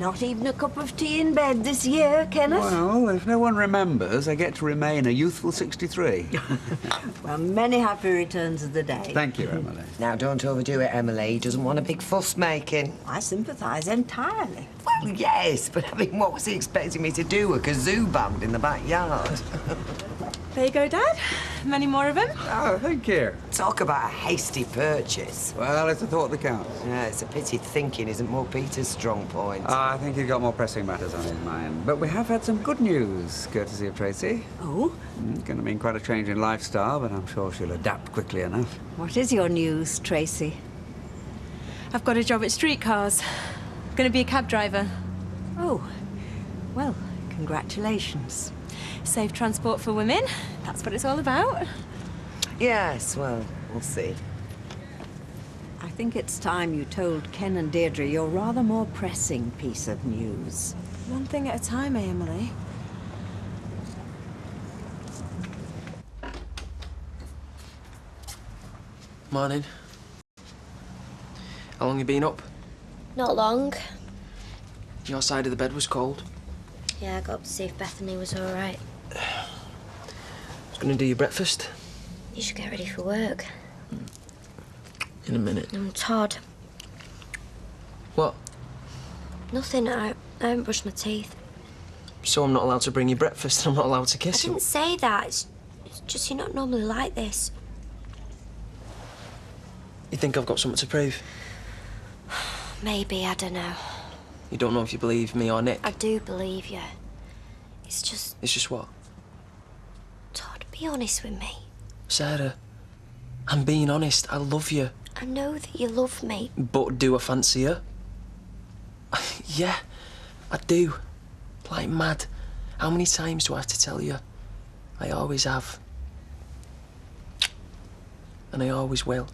Not even a cup of tea in bed this year, Kenneth? Well, if no one remembers, I get to remain a youthful 63. Well, many happy returns of the day. Thank you, Emily. Now, don't overdo it, Emily. He doesn't want a big fuss making. I sympathise entirely. Well, yes, but I mean, what was he expecting me to do? A kazoo band in the backyard? There you go, Dad. Many more of them? Oh, thank you. Talk about a hasty purchase. Well, it's a thought that counts. Yeah, it's a pity thinking isn't more Peter's strong point. I think he's got more pressing matters on his mind. But we have had some good news, courtesy of Tracy. Oh? It's going to mean quite a change in lifestyle, but I'm sure she'll adapt quickly enough. What is your news, Tracy? I've got a job at Streetcars. Going to be a cab driver. Oh, well, congratulations. Safe transport for women. That's what it's all about. Yes, well, we'll see. I think it's time you told Ken and Deirdre your rather more pressing piece of news. One thing at a time, eh, Emily? Morning. How long you been up? Not long. Your side of the bed was cold. Yeah, I got up to see if Bethany was all right. I was going to do your breakfast. You should get ready for work. In a minute. Todd. What? Nothing. I haven't brushed my teeth. So I'm not allowed to bring you breakfast and I'm not allowed to I kiss you? didn't say that. It's just you're not normally like this. You think I've got something to prove? Maybe, I don't know. You don't know if you believe me or Nick? I do believe you. It's just... It's just what? Todd, be honest with me. Sarah, I'm being honest. I love you. I know that you love me. But do I fancy you? Yeah, I do. Like mad. How many times do I have to tell you? I always have. And I always will.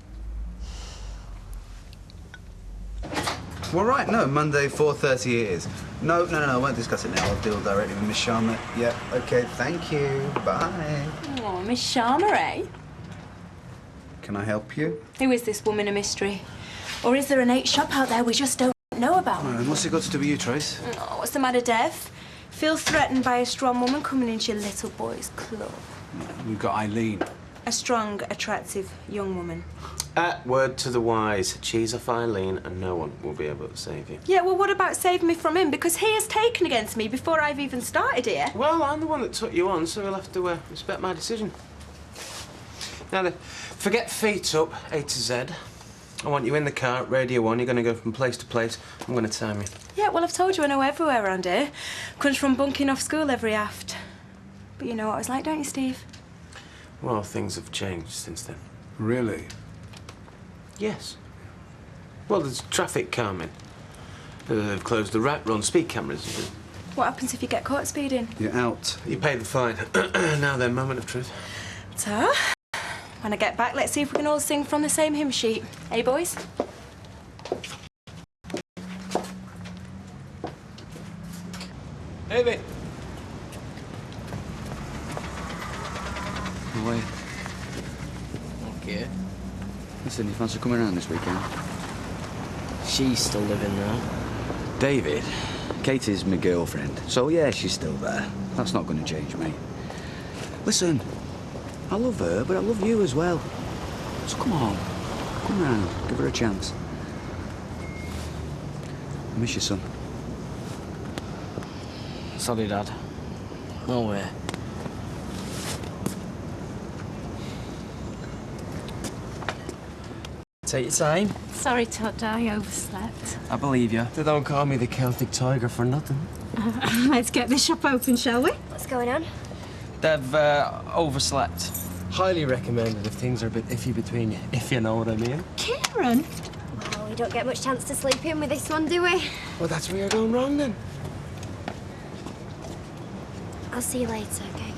Well, right, no, Monday, 4:30 it is. No, I won't discuss it now. I'll deal directly with Miss Sharma. Yeah, OK, thank you. Bye. Oh, Miss Sharma, eh? Can I help you? Who is this woman a mystery? Or is there an 8 shop out there we just don't know about? And what's it got to do with you, Trace? Oh, what's the matter, Dev? Feel threatened by a strong woman coming into your little boy's club? We've got Eileen. A strong, attractive young woman. Word to the wise. Cheese off Eileen and no one will be able to save you. Yeah, well, what about saving me from him? Because he has taken against me before I've even started here. Well, I'm the one that took you on, so you'll have to respect my decision. Now then, forget feet up, A to Z. I want you in the car, Radio 1. You're going to go from place to place. I'm going to time you. Yeah, well, I've told you I know everywhere around here. Comes from bunking off school every aft. But you know what it's like, don't you, Steve? Well, things have changed since then. Really? Yes. Well, there's traffic calming. They've closed the rat run, speed cameras. What happens if you get caught speeding? You're out. You pay the fine. Now then, moment of truth. So, when I get back, let's see if we can all sing from the same hymn sheet. Hey, boys? Hey, mate. No way. Okay. Listen, you fancy coming around this weekend? She's still living there. David, Katie's my girlfriend. So, yeah, she's still there. That's not going to change me. Listen, I love her, but I love you as well. So come on, come round, give her a chance. I miss you, son. Sorry, Dad. No way. Take your time. Sorry, Todd, I overslept. I believe you. They don't call me the Celtic Tiger for nothing. Let's get this shop open, shall we? What's going on? They've overslept. Highly recommended if things are a bit iffy between you, if you know what I mean. Kieran? Oh, we don't get much chance to sleep in with this one, do we? Well, that's where you're going wrong, then. I'll see you later, okay?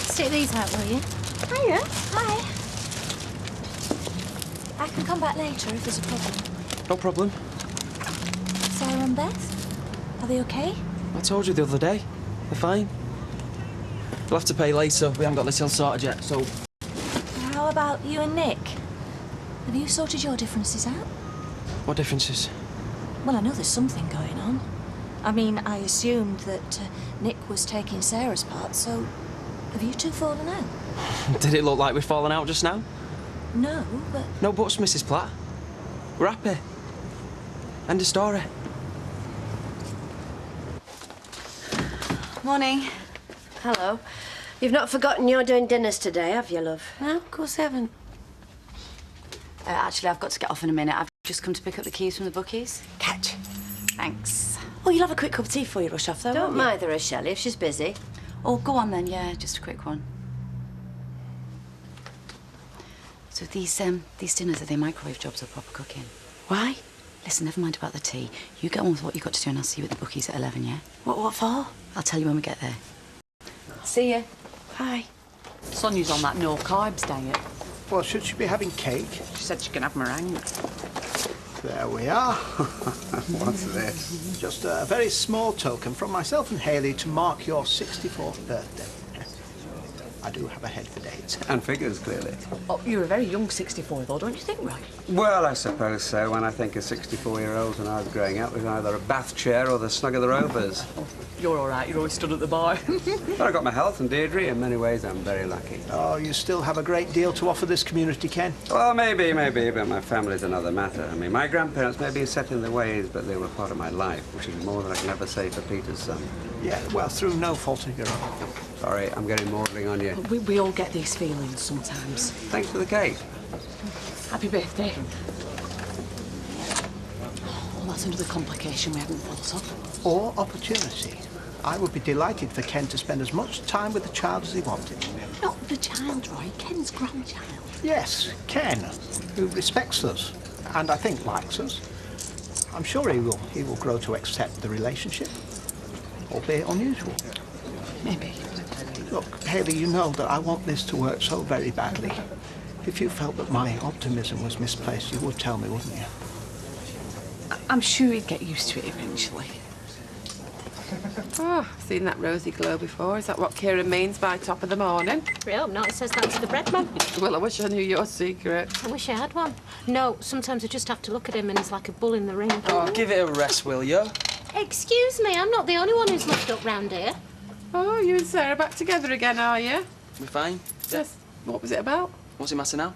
Stick these out, will you? Hiya. Hi. I can come back later if there's a problem. No problem. Sarah and Beth? Are they okay? I told you the other day. They're fine. We'll have to pay later. We haven't got this till sorted yet, so... How about you and Nick? Have you sorted your differences out? What differences? Well, I know there's something going on. I mean, I assumed that Nick was taking Sarah's part, so have you two fallen out? Did it look like we'd fallen out just now? No, but... No buts, Mrs. Platt. We're happy. End of story. Morning. Hello. You've not forgotten you're doing dinners today, have you, love? No, of course I haven't. Actually, I've got to get off in a minute. I've just come to pick up the keys from the bookies. Catch. Thanks. Oh, you'll have a quick cup of tea before you rush off, though, Don't won't you? mind her, Shelley, if she's busy. Oh, go on then, yeah, just a quick one. So these dinners, are they microwave jobs or proper cooking? Why? Listen, never mind about the tea. You get on with what you've got to do and I'll see you at the bookies at 11, yeah? What for? I'll tell you when we get there. See you. Bye. Sonia's on that no-carbs diet. Well, should she be having cake? She said she can have meringue. There we are. What's this? Just a very small token from myself and Hayley to mark your 64th birthday. I do have a head for dates. And figures, clearly. Oh, you're a very young 64, though, don't you think, Roy? Well, I suppose so. When I think of 64-year-olds when I was growing up, it was either a bath chair or the snug of the Rovers. You're all right. You're always stood at the bar. But I got my health, and Deirdre, in many ways, I'm very lucky. Oh, you still have a great deal to offer this community, Ken. Well, maybe, but my family's another matter. I mean, my grandparents may be set in their ways, but they were part of my life, which is more than I can ever say for Peter's son. Yeah, well, through no fault of your own. Sorry, I'm getting maudling on you. We all get these feelings sometimes. Thanks for the cake. Happy birthday. Well, that's another complication we haven't thought of. Or opportunity. I would be delighted for Ken to spend as much time with the child as he wanted. Not the child, Roy. Ken's grandchild. Yes, Ken, who respects us and I think likes us. I'm sure he will grow to accept the relationship, albeit unusual. Maybe. Look, Hayley, you know that I want this to work so very badly. If you felt that my optimism was misplaced, you would tell me, wouldn't you? I'm sure he'd get used to it eventually. Oh, I've seen that rosy glow before. Is that what Kieran means by top of the morning? I hope not. It says that to the bread man. Well, I wish I knew your secret. I wish I had one. No, sometimes I just have to look at him and he's like a bull in the ring. Oh, give it a rest, will you? Excuse me, I'm not the only one who's looked up round here. Oh, you and Sarah back together again, are you? We're fine. Yes. What was it about? What's it matter now?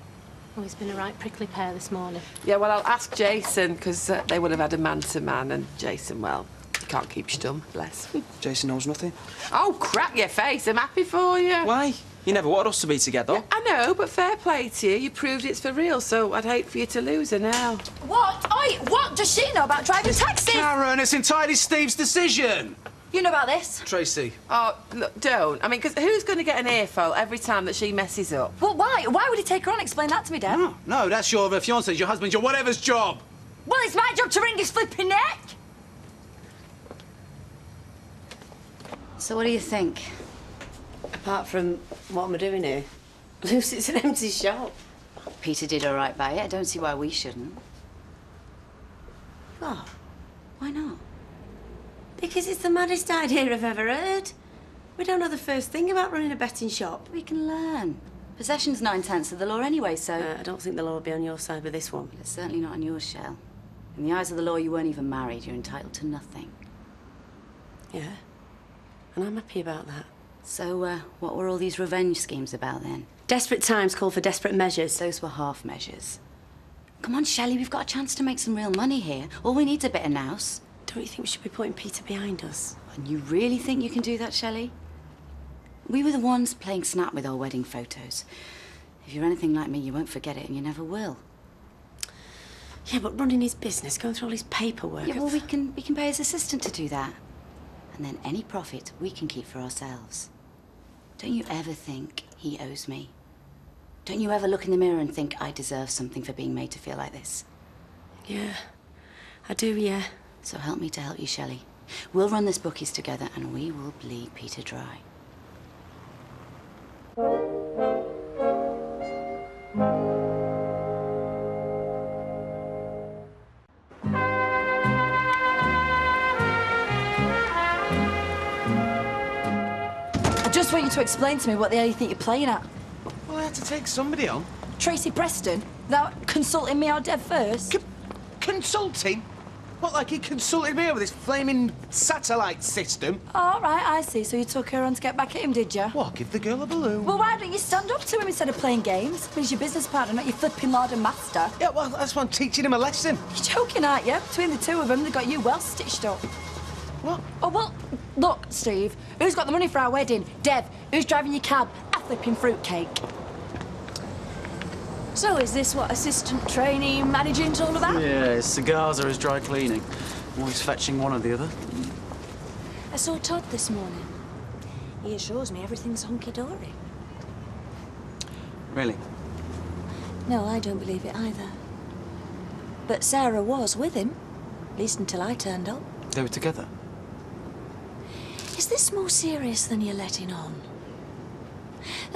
Oh, he's been a right prickly pear this morning. Yeah, well, I'll ask Jason, because they would have had a man-to-man, and Jason, well, he can't keep stum, bless. Jason knows nothing. Oh, crack your face. I'm happy for you. Why? You never wanted us to be together. Yeah, I know, but fair play to you. You proved it's for real, so I'd hate for you to lose her now. What? Oi, what does she know about driving taxis? Karen, it's entirely Steve's decision. You know about this? Tracy. Oh, look, don't. I mean, because who's going to get an earful every time that she messes up? Well, why? Why would he take her on? Explain that to me, Deb. No, that's your fiancé, your husband, your whatever's job. Well, it's my job to wring his flipping neck. So what do you think? Apart from what am I doing here? Lucy, it's an empty shop. Peter did all right by it. I don't see why we shouldn't. What? Why not? Because it's the maddest idea I've ever heard. We don't know the first thing about running a betting shop. We can learn. Possession's 9/10 of the law anyway, so... I don't think the law will be on your side with this one. It's certainly not on yours, Shell. In the eyes of the law, you weren't even married. You're entitled to nothing. Yeah. And I'm happy about that. So, what were all these revenge schemes about, then? Desperate times call for desperate measures. Those were half measures. Come on, Shelley, we've got a chance to make some real money here. All we need's a bit of nous. Don't you think we should be putting Peter behind us? And you really think you can do that, Shelley? We were the ones playing snap with our wedding photos. If you're anything like me, you won't forget it, and you never will. Yeah, but running his business, going through all his paperwork... Yeah, well, we can pay his assistant to do that. And then any profit we can keep for ourselves. Don't you ever think he owes me? Don't you ever look in the mirror and think I deserve something for being made to feel like this? Yeah, I do, yeah. So help me to help you, Shelley. We'll run this bookies together and we will bleed Peter dry. I just want you to explain to me what the hell you think you're playing at. Well, I had to take somebody on. Tracy Preston, without consulting me or Deb first. Consulting? What, like he consulted me over this flaming satellite system? All right, I see. So you took her on to get back at him, did you? What, give the girl a balloon? Well, why don't you stand up to him instead of playing games? He's your business partner, not your flipping lord and master. Yeah, well, that's why I'm teaching him a lesson. You're joking, aren't you? Between the two of them, they got you well stitched up. What? Oh, well, look, Steve, who's got the money for our wedding? Dev, who's driving your cab? A flipping fruitcake. So is this what assistant trainee managing's all about? Yeah, his cigars are his dry cleaning. Always fetching one or the other. I saw Todd this morning. He assures me everything's hunky-dory. Really? No, I don't believe it either. But Sarah was with him, at least until I turned up. They were together? Is this more serious than you're letting on?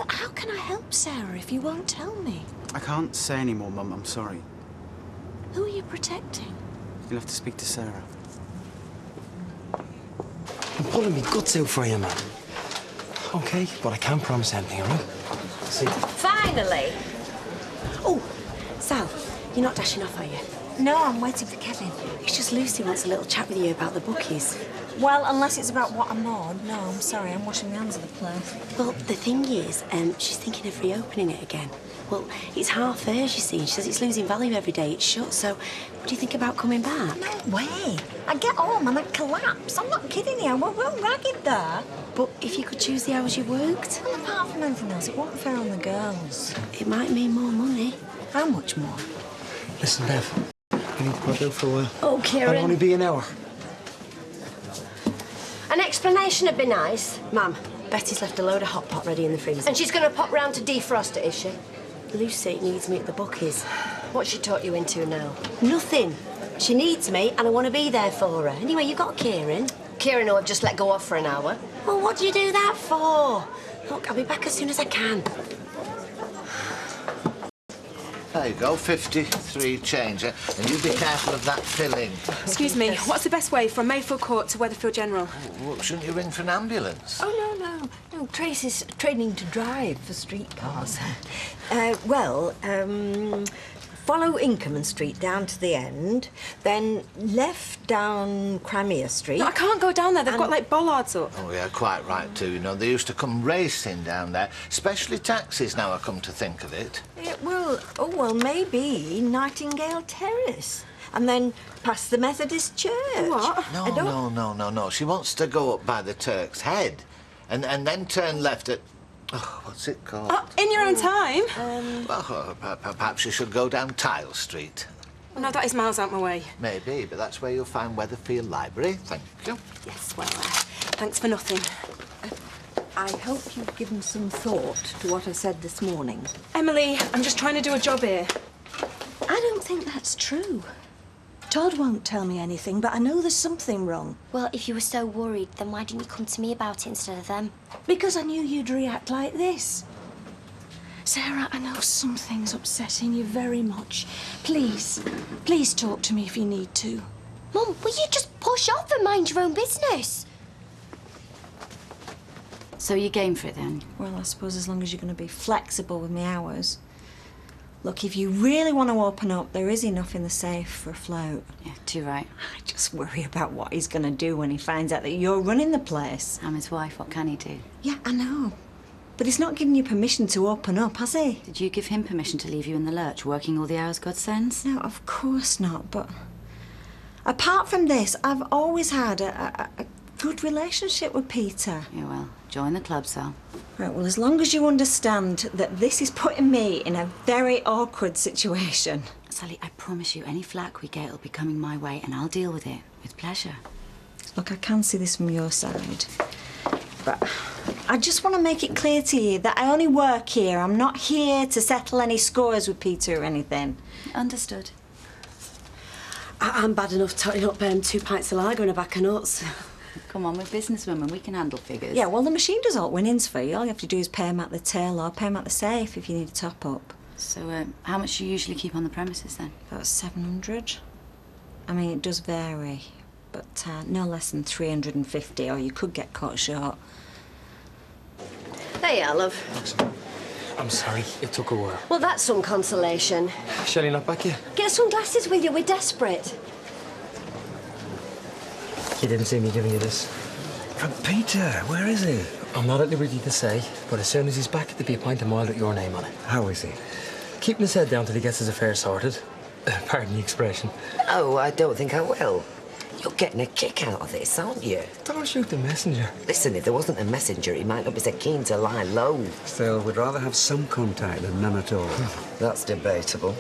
How can I help Sarah if you won't tell me? I can't say any more, Mum. I'm sorry. Who are you protecting? You'll have to speak to Sarah. I'm pulling me guts out for you, man. OK, but I can't promise anything, all right? See? Finally! Oh, Sal, you're not dashing off, are you? No, I'm waiting for Kevin. It's just Lucy wants a little chat with you about the bookies. Well, unless it's about what I'm on. No, I'm sorry, I'm washing my hands of the place. Well, the thing is, she's thinking of reopening it again. Well, it's half hers, you see. She says it's losing value every day it's shut, so what do you think about coming back? No way. I get home and I collapse. I'm not kidding you. We're well ragged there. But if you could choose the hours you worked? Well, apart from anything else, it wasn't fair on the girls. It might mean more money. How much more? Listen, Bev, I need to put out for a while. Oh, Kieran. I'll only be an hour. An explanation would be nice. Ma'am, Betty's left a load of hot pot ready in the freezer. And she's going to pop round to defrost it, is she? Lucy needs me at the bookies. What's she taught you into now? Nothing. She needs me, and I want to be there for her. Anyway, you've got Kieran. Kieran, who I've just let go off for an hour. Well, what do you do that for? Look, I'll be back as soon as I can. There you go, 53 change. And you be careful of that filling. Excuse me, what's the best way from Mayfield Court to Weatherfield General? Well, shouldn't you ring for an ambulance? Oh, no. Trace is training to drive for streetcars. Follow Inkerman Street down to the end, then left down Crimea Street. No, I can't go down there. They've got, like, bollards up. Oh, yeah, quite right, too. You know, they used to come racing down there, especially taxis, now I come to think of it. Maybe Nightingale Terrace. And then past the Methodist Church. What? No. She wants to go up by the Turk's Head and then turn left at... Oh, what's it called? Oh, in your own time? Perhaps you should go down Tile Street. Oh, no, that is miles out my way. Maybe, but that's where you'll find Weatherfield Library. Thank you. Yes, well, thanks for nothing. I hope you've given some thought to what I said this morning. Emily, I'm just trying to do a job here. I don't think that's true. Todd won't tell me anything, but I know there's something wrong. Well, if you were so worried, then why didn't you come to me about it instead of them? Because I knew you'd react like this. Sarah, I know something's upsetting you very much. Please talk to me if you need to. Mum, will you just push off and mind your own business? So you game for it then? Well, I suppose as long as you're going to be flexible with my hours. Look, if you really want to open up, there is enough in the safe for a float. Yeah, too right. I just worry about what he's going to do when he finds out that you're running the place. I'm his wife, what can he do? Yeah, I know. But he's not giving you permission to open up, has he? Did you give him permission to leave you in the lurch, working all the hours God sends? No, of course not, but... Apart from this, I've always had a good relationship with Peter. Yeah, well, join the club, Sal. Right, well, as long as you understand that this is putting me in a very awkward situation. Sally, I promise you, any flack we get will be coming my way, and I'll deal with it with pleasure. Look, I can see this from your side, but I just want to make it clear to you that I only work here. I'm not here to settle any scores with Peter or anything. Understood. I'm bad enough totting up 2 pints of lager and a bag of nuts. Come on, we're businesswomen. We can handle figures. Yeah, well, the machine does all winnings for you. All you have to do is pay him at the till or pay him at the safe if you need a top-up. So, how much do you usually keep on the premises, then? About 700. I mean, it does vary, but no less than 350, or you could get caught short. There you are, love. Thanks. I'm sorry, it took a while. Well, that's some consolation. Shelley not back yet? Get some glasses with you, we're desperate. You didn't see me giving you this. From Peter, where is he? I'm not at liberty to say, but as soon as he's back, there'll be a pint of mild with your name on it. How is he? Keeping his head down till he gets his affairs sorted. Pardon the expression. No, I don't think I will. You're getting a kick out of this, aren't you? Don't shoot the messenger. Listen, if there wasn't a messenger, he might not be so keen to lie low. Still, we'd rather have some contact than none at all. That's debatable.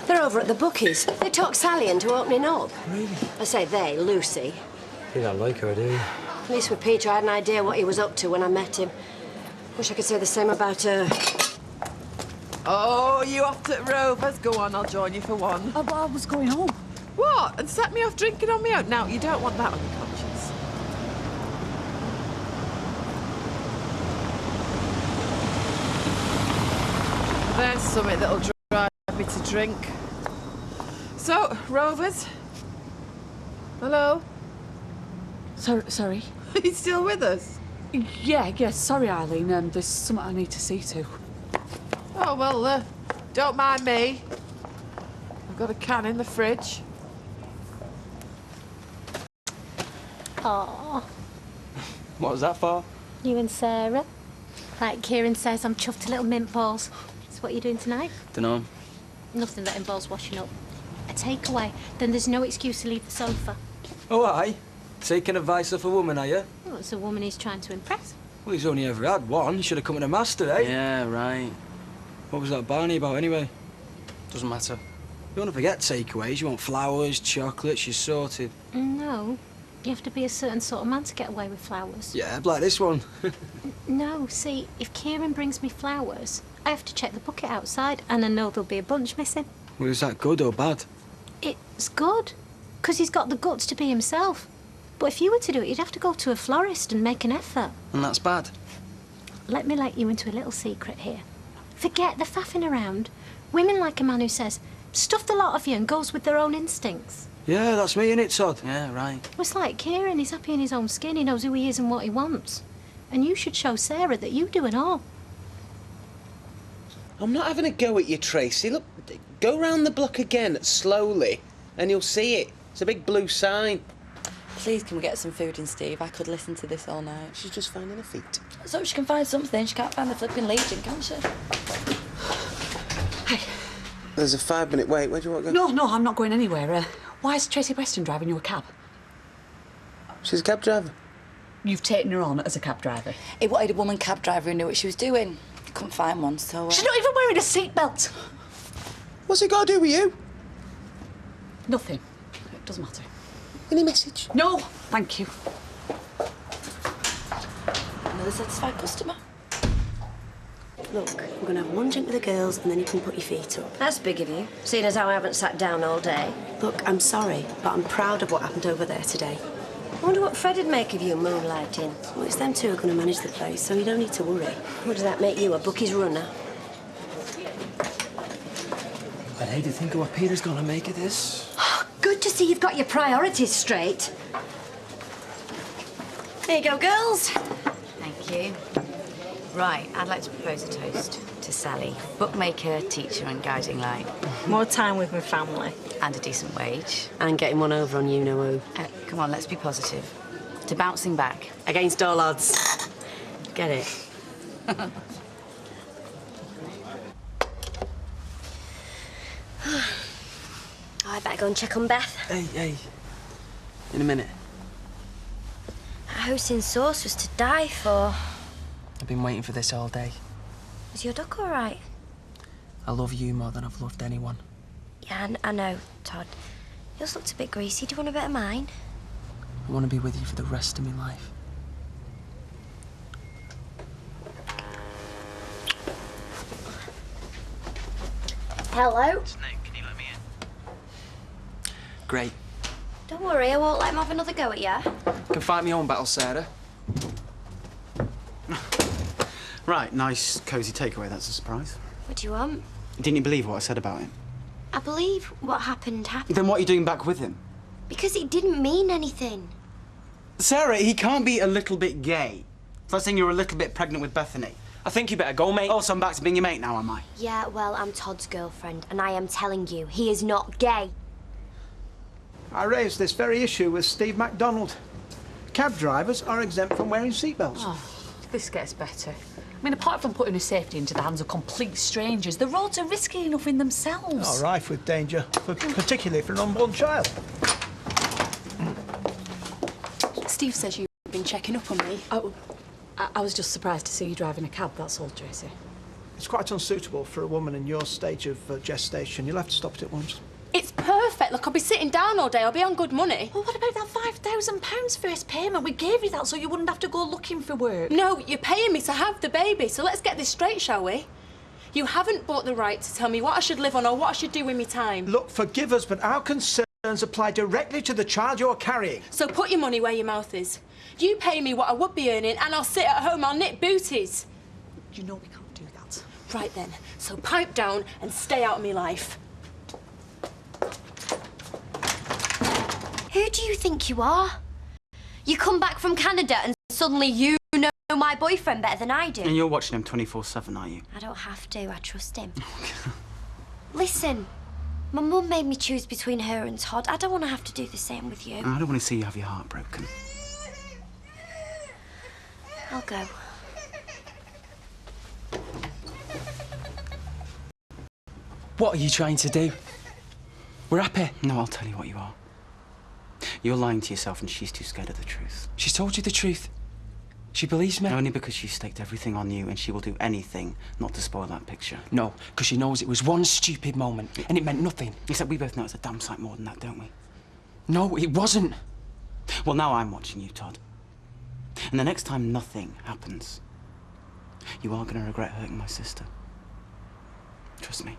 They're over at the bookies. They talked Sally into opening up. Really? I say they, Lucy. You don't like her, do you? At least with Peter, I had an idea what he was up to when I met him. Wish I could say the same about her. Oh, you off to Rovers? Go on, I'll join you for one. Oh, I was going home. What? And set me off drinking on my own? Now, you don't want that on your conscience. There's something that'll drive me to drink. So, Rovers? Hello? Sorry. Are you still with us? Yeah, sorry, Eileen. There's something I need to see to. Oh, well, don't mind me. I've got a can in the fridge. Aww. What was that for? You and Sarah. Like Kieran says, I'm chuffed to little mint balls. So what are you doing tonight? Dunno. Nothing that involves washing up. A takeaway. Then there's no excuse to leave the sofa. Oh, aye? Taking advice off a woman, are you? Well, it's a woman he's trying to impress. Well, he's only ever had one. Should have come to the master, eh? Yeah, right. What was that Barney about, anyway? Doesn't matter. You want to forget takeaways. You want flowers, chocolates, you're sorted. No. You have to be a certain sort of man to get away with flowers. Yeah, like this one. No, see, if Kieran brings me flowers, I have to check the bucket outside, and I know there'll be a bunch missing. Well, is that good or bad? It's good, because he's got the guts to be himself. But if you were to do it, you'd have to go to a florist and make an effort. And that's bad. Let me let you into a little secret here. Forget the faffing around. Women like a man who says, stuff the lot of you and goes with their own instincts. Yeah, that's me, innit, Todd? Yeah, right. Well, it's like Kieran, he's happy in his own skin, he knows who he is and what he wants. And you should show Sarah that you do it all. I'm not having a go at you, Tracy. Look, go round the block again, slowly, and you'll see it. It's a big blue sign. Please, can we get some food in, Steve? I could listen to this all night. She's just finding her feet. So she can find something. She can't find the flipping Legion, can she? Hey. There's a 5-minute wait. Where do you want to go? No, I'm not going anywhere. Why is Tracy Weston driving you a cab? She's a cab driver. You've taken her on as a cab driver? He wanted a woman cab driver who knew what she was doing. Couldn't find one, so... She's not even wearing a seatbelt. What's it got to do with you? Nothing. It doesn't matter. Any message? No, thank you. Another satisfied customer. Look, we're going to have one drink with the girls and then you can put your feet up. That's big of you, seeing as how I haven't sat down all day. Look, I'm sorry, but I'm proud of what happened over there today. I wonder what Fred would make of you moonlighting. Well, it's them two who are going to manage the place, so you don't need to worry. What does that make you, a bookie's runner? I'd hate to think of what Peter's gonna make of this. Good to see you've got your priorities straight. There you go, girls. Thank you. Right, I'd like to propose a toast to Sally, bookmaker, teacher and guiding light. More time with my family. And a decent wage. And getting one over on you know who. Come on, let's be positive. To bouncing back. Against all odds. Get it? I better go and check on Beth. Hey. In a minute. That house in Sauce was to die for. I've been waiting for this all day. Is your duck all right? I love you more than I've loved anyone. Yeah, I know, Todd. Yours looked a bit greasy. Do you want a bit of mine? I want to be with you for the rest of my life. Hello? It's Nick. Can you let me in? Great. Don't worry, I won't let him have another go at you. Can fight my own battle, Sarah. Right, nice, cosy takeaway. That's a surprise. What do you want? Didn't you believe what I said about him? I believe what happened happened. Then what are you doing back with him? Because it didn't mean anything. Sarah, he can't be a little bit gay. First thing, you're a little bit pregnant with Bethany. I think you better go, mate. Oh, so I'm back to being your mate now, am I? Yeah, well, I'm Todd's girlfriend, and I am telling you, he is not gay. I raised this very issue with Steve MacDonald. Cab drivers are exempt from wearing seatbelts. Oh, this gets better. I mean, apart from putting a safety into the hands of complete strangers, the roads are risky enough in themselves. Oh, rife with danger, particularly for an unborn child. Steve says you've been checking up on me. Oh, I was just surprised to see you driving a cab, that's all, Tracy. It's quite unsuitable for a woman in your stage of gestation. You'll have to stop it at once. It's perfect. Look, I'll be sitting down all day. I'll be on good money. Well, what about that £5,000 first payment? We gave you that so you wouldn't have to go looking for work. No, you're paying me to have the baby, so let's get this straight, shall we? You haven't bought the right to tell me what I should live on or what I should do with my time. Look, forgive us, but our concerns apply directly to the child you're carrying. So put your money where your mouth is. You pay me what I would be earning and I'll sit at home, I'll knit booties. You know we can't do that. Right then, so pipe down and stay out of my life. Who do you think you are? You come back from Canada and suddenly you know my boyfriend better than I do. And you're watching him 24/7, are you? I don't have to, I trust him. Listen, my mum made me choose between her and Todd. I don't want to have to do the same with you. I don't want to see you have your heart broken. I'll go. What are you trying to do? We're happy. No, I'll tell you what you are. You're lying to yourself and she's too scared of the truth. She's told you the truth. She believes me. Only because she staked everything on you and she will do anything not to spoil that picture. No, because she knows it was one stupid moment and it meant nothing. Except we both know it's a damn sight more than that, don't we? No, it wasn't. Well, now I'm watching you, Todd. And the next time nothing happens, you are going to regret hurting my sister. Trust me.